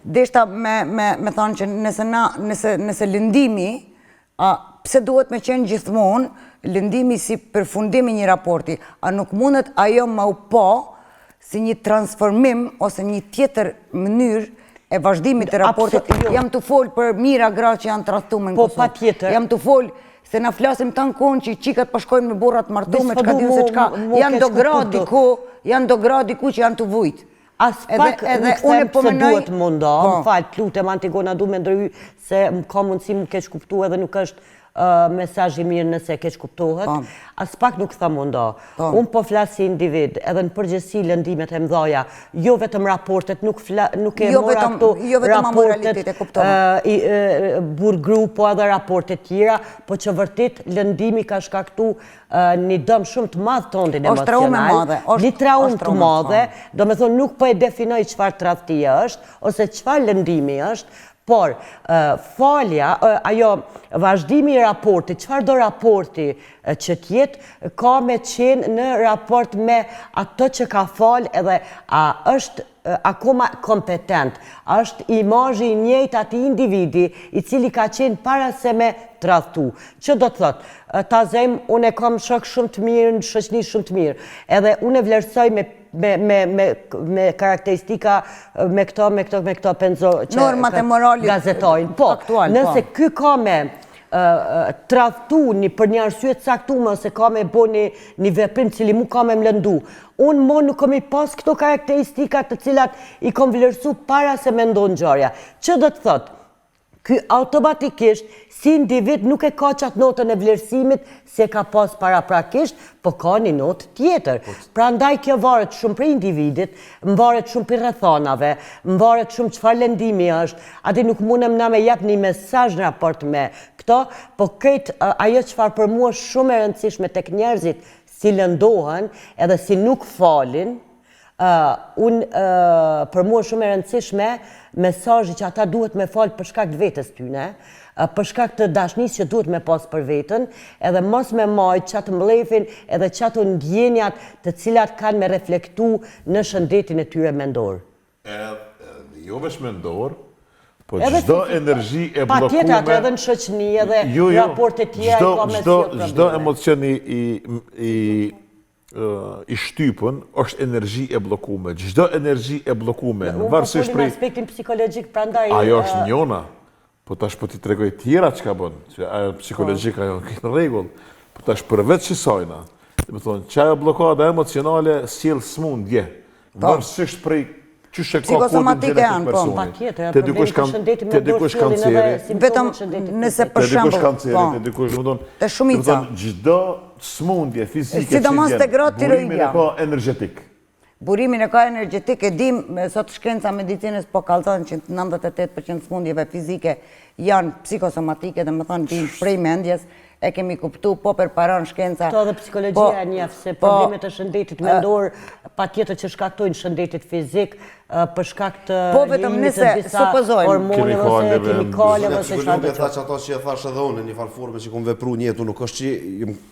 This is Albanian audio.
deshta me thonë që nëse lëndimi, pse duhet me qenë gjithmonë lëndimi si përfundimi një raporti, a nuk mundet ajo ma u po si një transformim ose një tjetër mënyrë e vazhdimit të raportit. Jam të folë për mira gra që janë tradhtuar në Kosovë. Po, patjetër. Jam të folë se na flasim tanë kohën që qikat përshkojnë me burrat martume, çka diun se çka. Janë do gra diku që janë të vujt. As pak edhe unë po se duhet mundo, më falë, lutem Antigona, du me ndërhy se ka mundësi më keq kuptu edhe nuk është mesazh i mirë nëse keq kuptohet. As pak nuk tha mundo. Unë po flas si individ, edhe në përgjithësi lëndimet e mdhaja, jo vetëm raportet, nuk e mora këto raportet burgru, po edhe raportet tjera, po që vërtet lëndimi ka shkaktu një dëm shumë të madh tondin emocional, një traumë të madhe, do me thonë nuk po e definoj çfarë tradhtia është, ose çfarë lëndimi është, por falja, ajo vazhdimi i raportit, çfarë do raporti që tjetë, ka me qenë në raport me ato që ka falë edhe a është akoma kompetent, është imazhi i njëjtë atij individi i cili ka qenë para se me tradhtu. Që do të thotë, ta zem, unë e kam shok shumë të mirë, në shoqëni shumë të mirë, edhe unë e vlerësoj me karakteristika me këto penzo që gazetojnë. Po, nëse ky ka me tradhtu për një arsye të caktuar ose ka me bo një veprim cili mu ka me mlëndu, unë mo nuk kam i pas këto karakteristika të cilat i kom vlerësu para se me ndonë ngjarja. Që do të thotë, ky automatikisht si individ nuk e ka qatë notën e vlerësimit se ka pas paraprakisht, po ka një notë tjetër. Pra ndaj kjo varet shumë për individit, më varet shumë për rrethonave, më varet shumë çfarë lëndimi është, ati nuk mundem na me jap një mesazh në raport me këto, po këtë ajo çfarë për mua shumë e rëndësishme tek njerëzit si lëndohen edhe si nuk falin, për mua shumë e rëndësishme mesazhi që ata duhet me falë për shkak të vetes tyne, për shkak të dashnisë që duhet me pas për veten, edhe mos me majt qatë mblefin edhe qatë ndjenjat të cilat kanë me reflektu në shëndetin e tyre mendor. Jo veç mendor, po çdo energji e bllokuar. Patjetër atë edhe në shoqëni edhe raporte tjera ka me probleme. Çdo emocion i shtypën është energji e bllokuar. Çdo energji e bllokuar, varësisht për aspektin psikologjik, prandaj ajo është njëna. Po tash po ti tregoj tjera çka bën, që ajo psikologjik ajo në rregull. Po tash përveç kësajna, do të thonë çajo bllokada emocionale sjell smundje. Varësisht prej çështë ka psikosomatike janë, po. Patjetër, te dikush kanceri, vetëm nëse për shembull, te dikush më thon, te shumica. Çdo smundje fizike, sidomos te gratë tiroidja, ka energjetik. Burimin e ka energjetik, e dim, sot shkenca medicinës po kallëzon që 98% smundjeve fizike janë psikosomatike, dhe më thonë vinë prej mendjes, e kemi kuptu, po përparon shkenca. Këto dhe psikologjia njeh se problemet e shëndetit mendor, patjetër që shkaktojnë shëndetit fizik, për shkak të limit të disa hormoneve ose kemikaleve ose çfarë. Sigurisht thash ato që e thash edhe unë në një farë forme që kom vepruar në jetë, nuk është që